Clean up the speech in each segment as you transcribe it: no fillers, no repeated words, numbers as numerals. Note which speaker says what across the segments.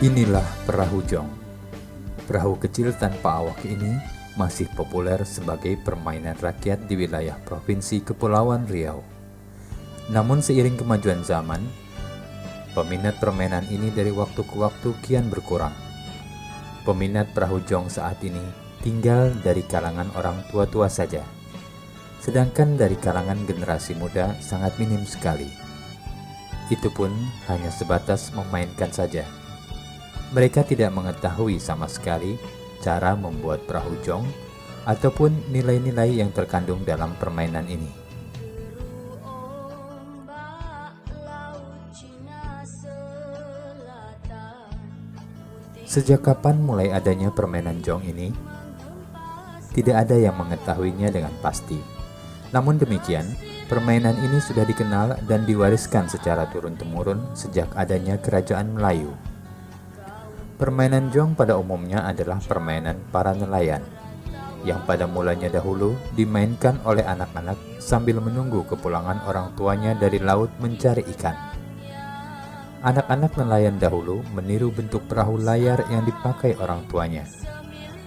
Speaker 1: Inilah perahu jong. Perahu kecil tanpa awak ini masih populer sebagai permainan rakyat di wilayah Provinsi Kepulauan Riau. Namun seiring kemajuan zaman, peminat permainan ini dari waktu ke waktu kian berkurang. Peminat perahu jong saat ini tinggal dari kalangan orang tua-tua saja, sedangkan dari kalangan generasi muda sangat minim sekali. Itu pun hanya sebatas memainkan saja. Mereka tidak mengetahui sama sekali cara membuat perahu jong ataupun nilai-nilai yang terkandung dalam permainan ini. Sejak kapan mulai adanya permainan jong ini? Tidak ada yang mengetahuinya dengan pasti. Namun demikian, permainan ini sudah dikenal dan diwariskan secara turun-temurun sejak adanya Kerajaan Melayu. Permainan jong pada umumnya adalah permainan para nelayan, yang pada mulanya dahulu dimainkan oleh anak-anak sambil menunggu kepulangan orang tuanya dari laut mencari ikan. Anak-anak nelayan dahulu meniru bentuk perahu layar yang dipakai orang tuanya.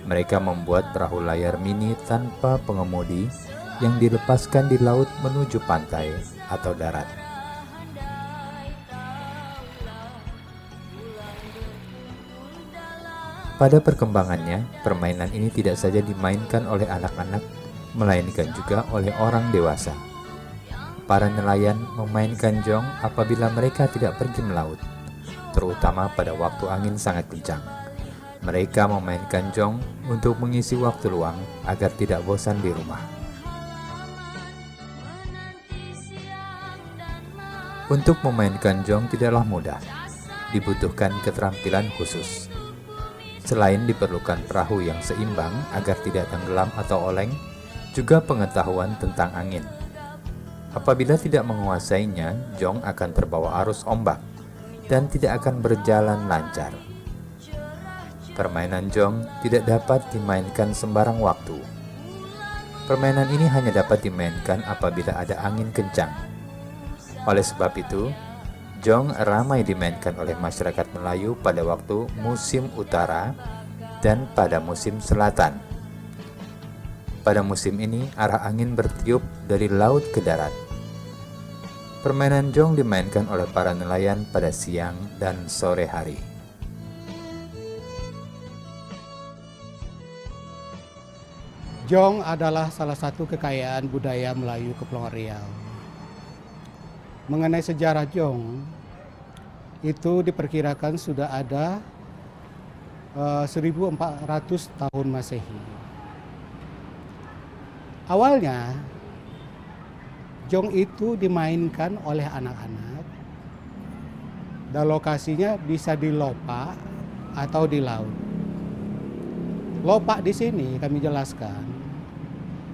Speaker 1: Mereka membuat perahu layar mini tanpa pengemudi yang dilepaskan di laut menuju pantai atau darat. Pada perkembangannya, permainan ini tidak saja dimainkan oleh anak-anak, melainkan juga oleh orang dewasa. Para nelayan memainkan jong apabila mereka tidak pergi melaut, terutama pada waktu angin sangat kencang. Mereka memainkan jong untuk mengisi waktu luang agar tidak bosan di rumah. Untuk memainkan jong tidaklah mudah, dibutuhkan keterampilan khusus. Selain diperlukan perahu yang seimbang agar tidak tenggelam atau oleng, juga pengetahuan tentang angin. Apabila tidak menguasainya, jong akan terbawa arus ombak dan tidak akan berjalan lancar. Permainan jong tidak dapat dimainkan sembarang waktu. Permainan ini hanya dapat dimainkan apabila ada angin kencang. Oleh sebab itu, jong ramai dimainkan oleh masyarakat Melayu pada waktu musim utara dan pada musim selatan. Pada musim ini, arah angin bertiup dari laut ke darat. Permainan jong dimainkan oleh para nelayan pada siang dan sore hari.
Speaker 2: Jong adalah salah satu kekayaan budaya Melayu Kepulauan Riau. Mengenai sejarah jong, itu diperkirakan sudah ada 1400 tahun Masehi. Awalnya, jong itu dimainkan oleh anak-anak dan lokasinya bisa di lopak atau di laut. Lopak di sini kami jelaskan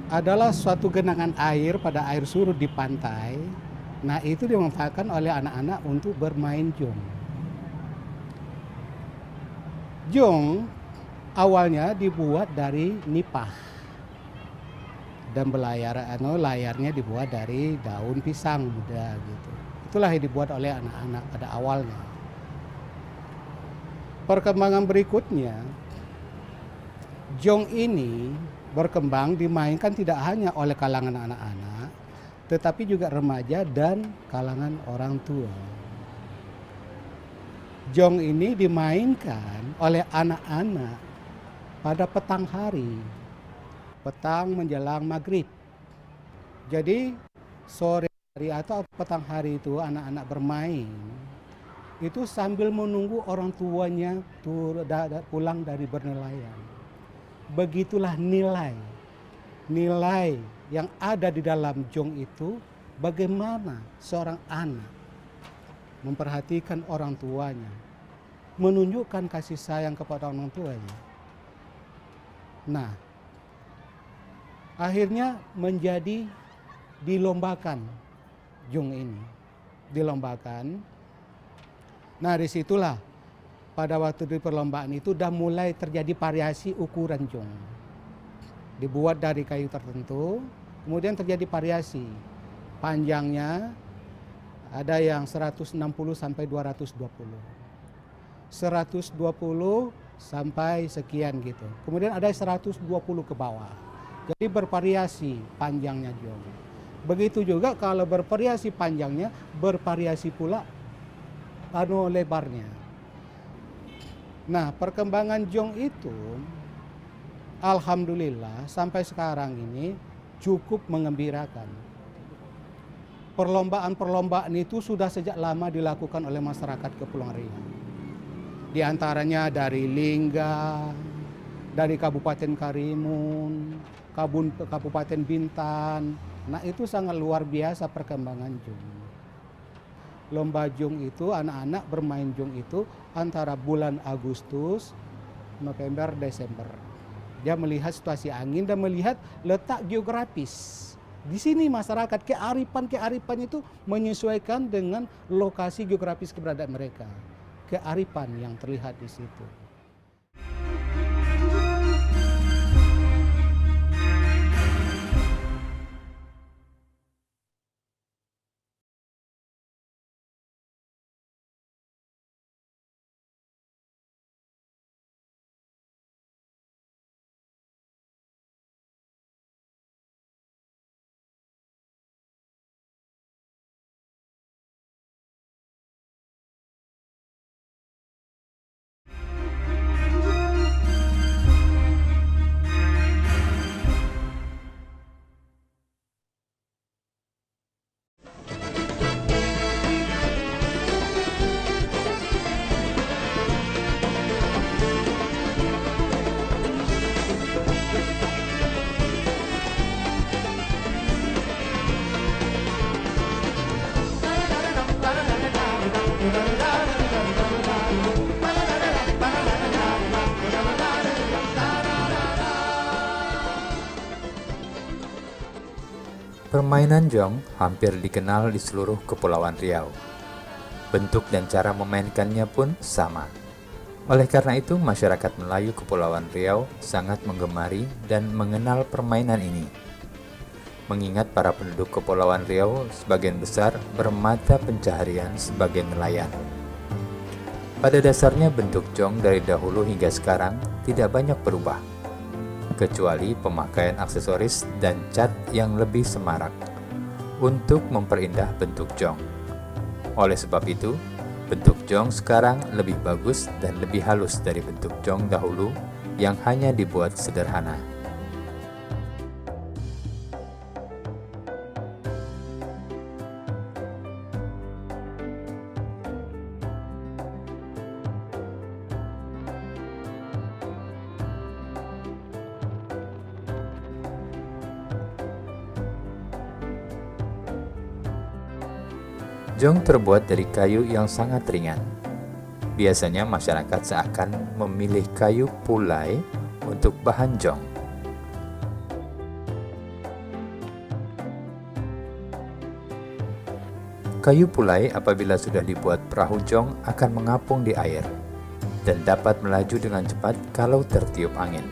Speaker 2: adalah suatu genangan air pada air surut di pantai. Nah, itu dimanfaatkan oleh anak-anak untuk bermain jong. Jong awalnya dibuat dari nipah dan layarnya dibuat dari daun pisang muda gitu. Itulah yang dibuat oleh anak-anak pada awalnya. Perkembangan berikutnya, jong ini berkembang dimainkan tidak hanya oleh kalangan anak-anak, tetapi juga remaja dan kalangan orang tua. Jong ini dimainkan oleh anak-anak pada petang hari, petang menjelang maghrib. Jadi sore hari atau petang hari itu anak-anak bermain, itu sambil menunggu orang tuanya pulang dari bernelayan. Begitulah nilai yang ada di dalam jong itu, bagaimana seorang anak memperhatikan orang tuanya, menunjukkan kasih sayang kepada orang tuanya. Nah, akhirnya menjadi dilombakan jong ini. Dilombakan. Nah, disitulah pada waktu di perlombaan itu sudah mulai terjadi variasi ukuran jong. Dibuat dari kayu tertentu, kemudian terjadi variasi. Panjangnya ada yang 160 sampai 220. 120 sampai sekian gitu. Kemudian ada 120 ke bawah. Jadi bervariasi panjangnya jong. Begitu juga kalau bervariasi panjangnya, bervariasi pula lebarnya. Nah, perkembangan jong itu alhamdulillah sampai sekarang ini cukup mengembirakan. Perlombaan-perlombaan itu sudah sejak lama dilakukan oleh masyarakat Kepulauan Riau. Di antaranya dari Lingga, dari Kabupaten Karimun, Kabupaten Bintan. Nah, itu sangat luar biasa perkembangan jong. Lomba jong itu, anak-anak bermain jong itu antara bulan Agustus, November, Desember. Dia melihat situasi angin dan melihat letak geografis. Di sini masyarakat kearifan itu menyesuaikan dengan lokasi geografis keberadaan mereka. Kearifan yang terlihat di situ.
Speaker 1: Permainan jong hampir dikenal di seluruh Kepulauan Riau. Bentuk dan cara memainkannya pun sama. Oleh karena itu, masyarakat Melayu Kepulauan Riau sangat menggemari dan mengenal permainan ini. Mengingat para penduduk Kepulauan Riau sebagian besar bermata pencaharian sebagai nelayan. Pada dasarnya bentuk jong dari dahulu hingga sekarang tidak banyak berubah, kecuali pemakaian aksesoris dan cat yang lebih semarak. untuk memperindah bentuk jong. Oleh sebab itu, bentuk jong sekarang lebih bagus dan lebih halus dari bentuk jong dahulu yang hanya dibuat sederhana. Jong terbuat dari kayu yang sangat ringan. Biasanya masyarakat seakan memilih kayu pulai untuk bahan jong. Kayu pulai apabila sudah dibuat perahu jong akan mengapung di air dan dapat melaju dengan cepat kalau tertiup angin.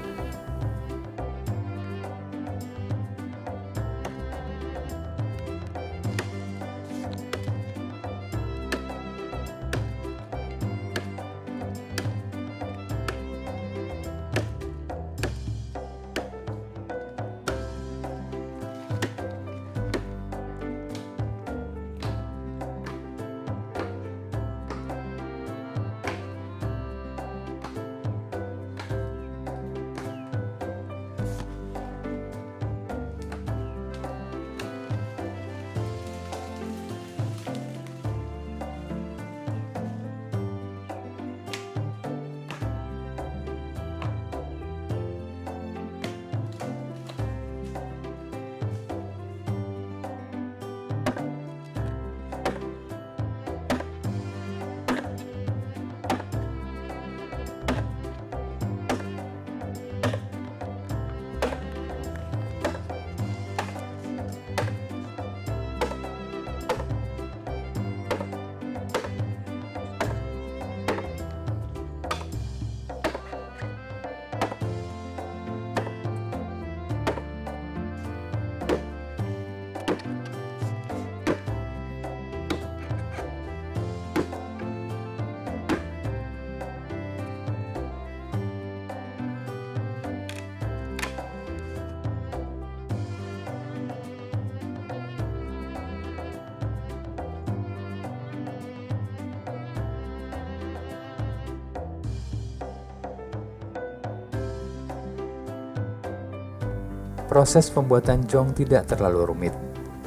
Speaker 1: Proses pembuatan jong tidak terlalu rumit,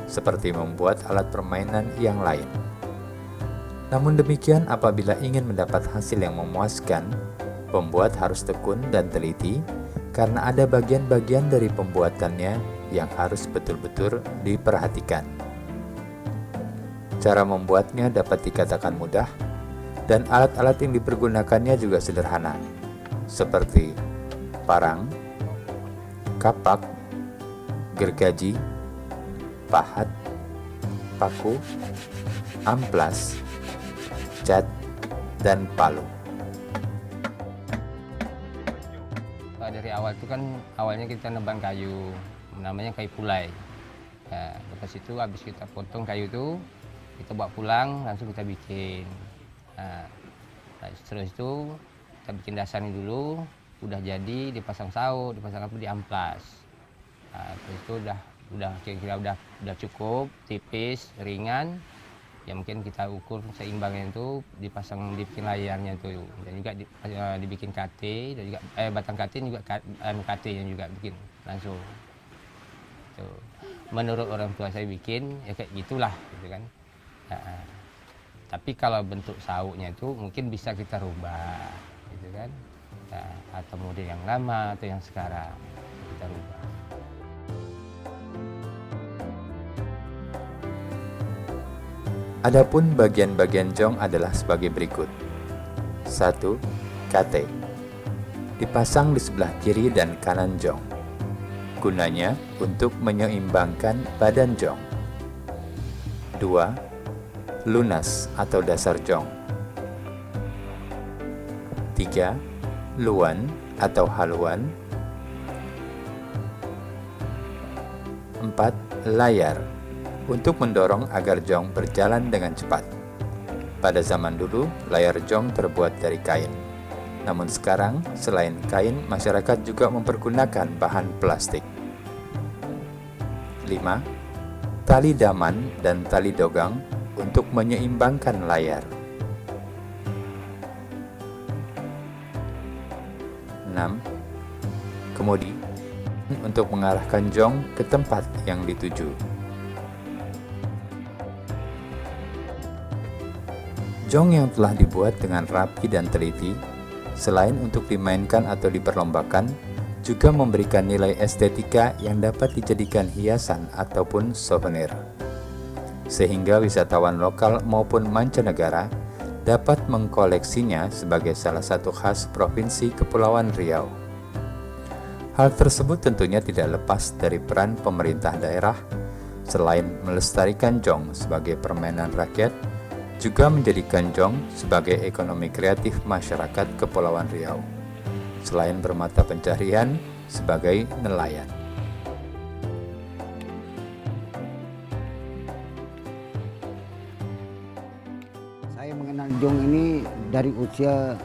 Speaker 1: seperti membuat alat permainan yang lain. Namun demikian, apabila ingin mendapat hasil yang memuaskan, pembuat harus tekun dan teliti karena ada bagian-bagian dari pembuatannya yang harus betul-betul diperhatikan. Cara membuatnya dapat dikatakan mudah, dan alat-alat yang dipergunakannya juga sederhana, seperti parang, kapak, gergaji, pahat, paku, amplas, cat, dan palu.
Speaker 3: Dari awal itu kan awalnya kita nebang kayu, namanya kayu pulai. Nah, lepas itu habis kita potong kayu itu, kita bawa pulang langsung kita bikin. Nah, terus itu kita bikin dasarnya dulu, udah jadi dipasang saut, dipasang apa di amplas. Nah, terus itu udah kira-kira udah cukup, tipis, ringan. Ya mungkin kita ukur seimbangnya itu dibikin layarnya itu, dan juga dibikin KT, dan juga batang KT juga KT yang juga bikin langsung. Tuh. Menurut orang tua saya bikin ya kayak gitulah, gitu kan. Nah, tapi kalau bentuk sauknya itu mungkin bisa kita rubah, gitu kan. Nah, atau model yang lama atau yang sekarang kita rubah.
Speaker 1: Adapun bagian-bagian jong adalah sebagai berikut. 1. KT. Dipasang di sebelah kiri dan kanan jong. Gunanya untuk menyeimbangkan badan jong. 2. Lunas atau dasar jong. 3. Luan atau haluan. 4. Layar untuk mendorong agar jong berjalan dengan cepat. Pada zaman dulu, layar jong terbuat dari kain. Namun sekarang, selain kain, masyarakat juga mempergunakan bahan plastik. 5. tali daman dan tali dogang untuk menyeimbangkan layar. 6. Kemudi untuk mengarahkan jong ke tempat yang dituju. Jong yang telah dibuat dengan rapi dan teliti, selain untuk dimainkan atau diperlombakan, juga memberikan nilai estetika yang dapat dijadikan hiasan ataupun souvenir. Sehingga wisatawan lokal maupun mancanegara dapat mengkoleksinya sebagai salah satu khas Provinsi Kepulauan Riau. Hal tersebut tentunya tidak lepas dari peran pemerintah daerah, selain melestarikan jong sebagai permainan rakyat, juga menjadikan jong sebagai ekonomi kreatif masyarakat Kepulauan Riau, selain bermata pencaharian sebagai nelayan.
Speaker 4: Saya mengenal jong ini dari usia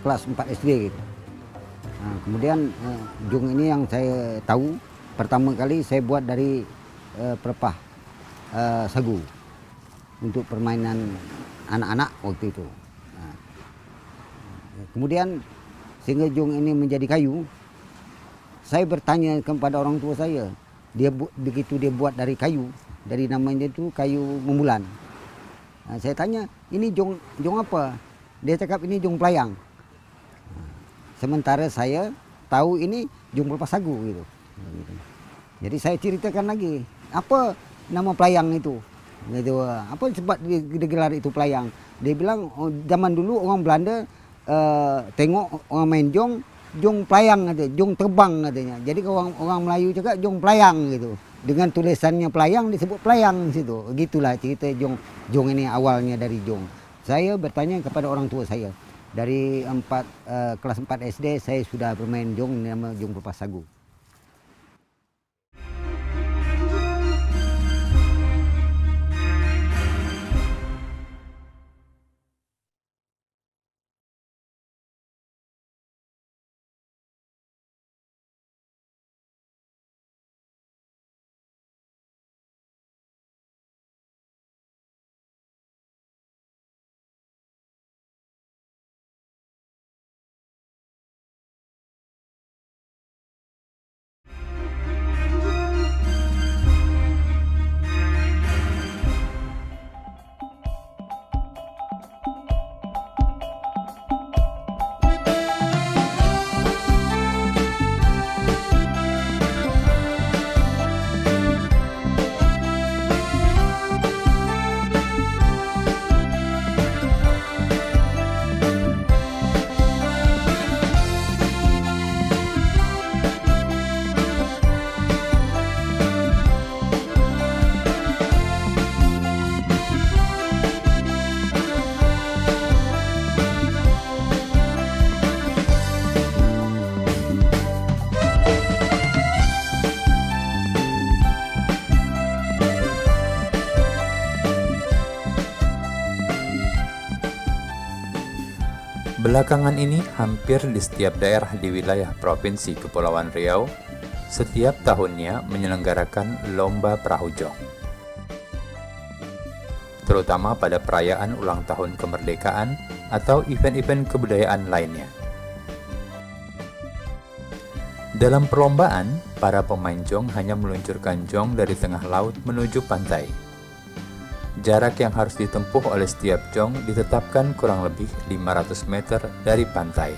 Speaker 4: kelas 4 SD gitu. Nah, kemudian jong ini yang saya tahu pertama kali saya buat dari pelepah sagu untuk permainan anak-anak waktu itu. Nah, kemudian sehingga jong ini menjadi kayu, saya bertanya kepada orang tua saya, begitu dia buat dari kayu, dari namanya itu kayu membulan. Nah, saya tanya, ini jong apa? Dia cakap ini jong pelayang. Sementara saya tahu ini jong pelepah sagu gitu. Jadi saya ceritakan lagi, apa nama pelayang itu? Gitu. Apa sebab digelar itu pelayang? Dia bilang, oh, zaman dulu orang Belanda tengok orang main jong pelayang katanya, jong terbang katanya. Jadi orang Melayu cakap jong pelayang gitu. Dengan tulisannya pelayang disebut pelayang di situ. Gitulah cerita jong ini awalnya dari jong. Saya bertanya kepada orang tua saya. Dari kelas 4 SD saya sudah bermain jong, nama jong pelepah sagu.
Speaker 1: Belakangan ini hampir di setiap daerah di wilayah Provinsi Kepulauan Riau setiap tahunnya menyelenggarakan lomba perahu jong, terutama pada perayaan ulang tahun kemerdekaan atau event-event kebudayaan lainnya. Dalam perlombaan, para pemain jong hanya meluncurkan jong dari tengah laut menuju pantai. Jarak yang harus ditempuh oleh setiap jong ditetapkan kurang lebih 500 meter dari pantai.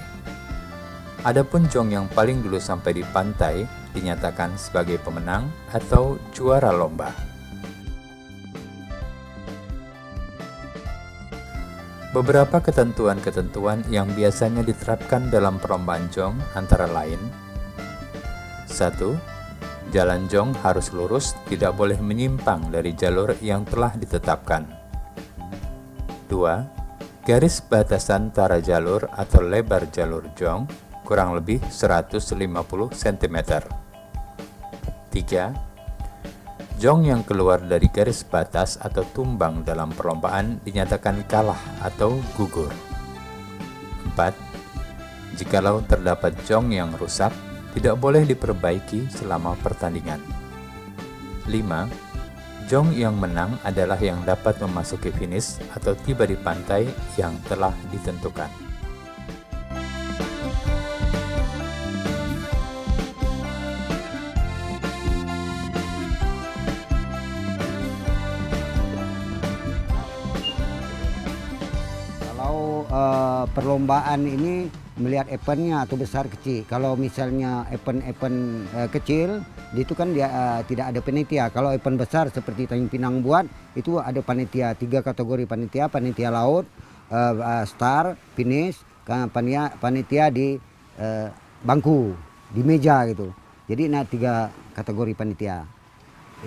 Speaker 1: Adapun jong yang paling dulu sampai di pantai dinyatakan sebagai pemenang atau juara lomba. Beberapa ketentuan-ketentuan yang biasanya diterapkan dalam perlombaan jong antara lain: 1. Jalan jong harus lurus, tidak boleh menyimpang dari jalur yang telah ditetapkan. 2. Garis batasan antara jalur atau lebar jalur jong kurang lebih 150 cm. 3. Jong yang keluar dari garis batas atau tumbang dalam perlombaan dinyatakan kalah atau gugur. 4. Jikalau terdapat jong yang rusak, tidak boleh diperbaiki selama pertandingan. 5. Jong yang menang adalah yang dapat memasuki finish atau tiba di pantai yang telah ditentukan.
Speaker 4: Kalau perlombaan ini melihat eventnya atau besar kecil. Kalau misalnya event-event kecil, itu kan dia tidak ada panitia. Kalau event besar seperti Tanjung Pinang buat, itu ada panitia, 3 kategori panitia, panitia laut, star, finish, panitia di bangku, di meja gitu. Jadi 3 kategori panitia.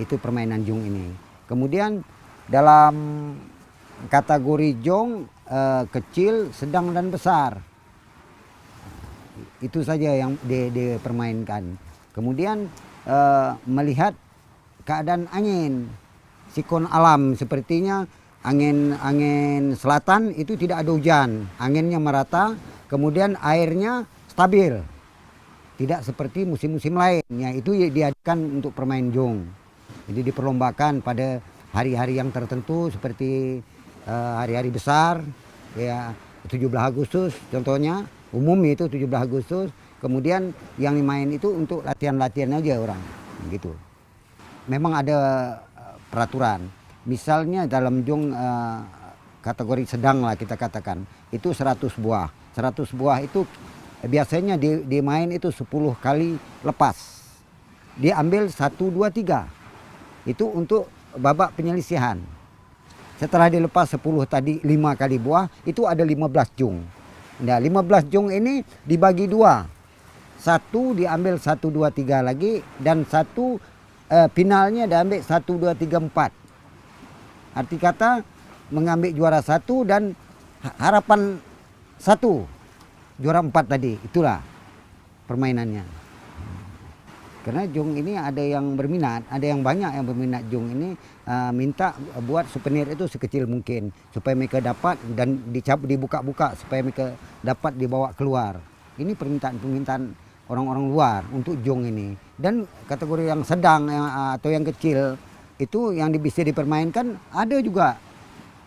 Speaker 4: Itu permainan jong ini. Kemudian dalam kategori jong kecil, sedang dan besar. Itu saja yang dipermainkan. Kemudian melihat keadaan angin, siklon alam, sepertinya angin selatan itu tidak ada hujan, anginnya merata, kemudian airnya stabil, tidak seperti musim-musim lainnya. Itu diadakan untuk permain jong. Jadi diperlombakan pada hari-hari yang tertentu seperti hari-hari besar, ya 17 Agustus contohnya. Umum itu 17 Agustus, kemudian yang dimain itu untuk latihan-latihan aja orang, gitu. Memang ada peraturan, misalnya dalam jong kategori sedang lah kita katakan, itu 100 buah. 100 buah itu biasanya dimain itu 10 kali lepas. Diambil 1, 2, 3, itu untuk babak penyelisihan. Setelah dilepas 10 tadi 5 kali buah, itu ada 15 jong. Nah, 15 jong ini dibagi 2. 1 diambil 1, 2, 3 lagi, dan 1 finalnya diambil 1, 2, 3, 4. Arti kata mengambil juara 1 dan harapan 1 juara 4 tadi. Itulah permainannya. Karena jong ini ada yang berminat, ada yang banyak yang berminat jong ini, minta buat souvenir itu sekecil mungkin supaya mereka dapat dan dibuka-buka supaya mereka dapat dibawa keluar. Ini permintaan orang-orang luar untuk jong ini. Dan kategori yang sedang atau yang kecil itu yang bisa dipermainkan ada juga.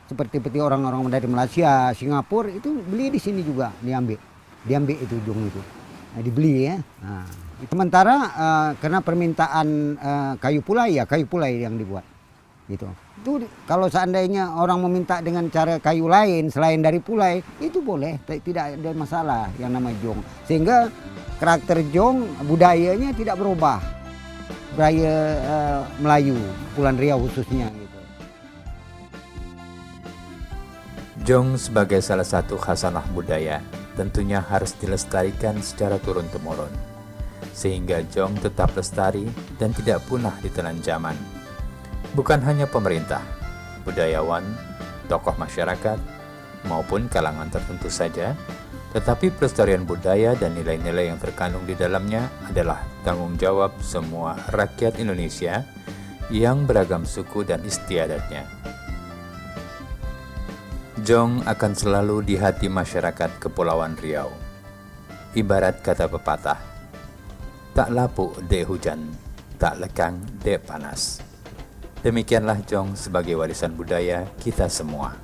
Speaker 4: Seperti orang-orang dari Malaysia, Singapura itu beli di sini juga, diambil itu jong itu. Nah, dibeli ya. Nah. Sementara karena permintaan kayu pulai yang dibuat, gitu. Itu kalau seandainya orang meminta dengan cara kayu lain selain dari pulai, itu boleh, tidak ada masalah yang nama jong. Sehingga karakter jong budayanya tidak berubah, budaya Melayu, Kepulauan Riau khususnya. Gitu.
Speaker 1: Jong sebagai salah satu khasanah budaya tentunya harus dilestarikan secara turun-temurun, sehingga jong tetap lestari dan tidak punah ditelan zaman. Bukan hanya pemerintah, budayawan, tokoh masyarakat, maupun kalangan tertentu saja, tetapi pelestarian budaya dan nilai-nilai yang terkandung di dalamnya adalah tanggung jawab semua rakyat Indonesia yang beragam suku dan istiadatnya. Jong akan selalu di hati masyarakat Kepulauan Riau. Ibarat kata pepatah, tak lapuk dek hujan, tak lekang dek panas. Demikianlah jong sebagai warisan budaya kita semua.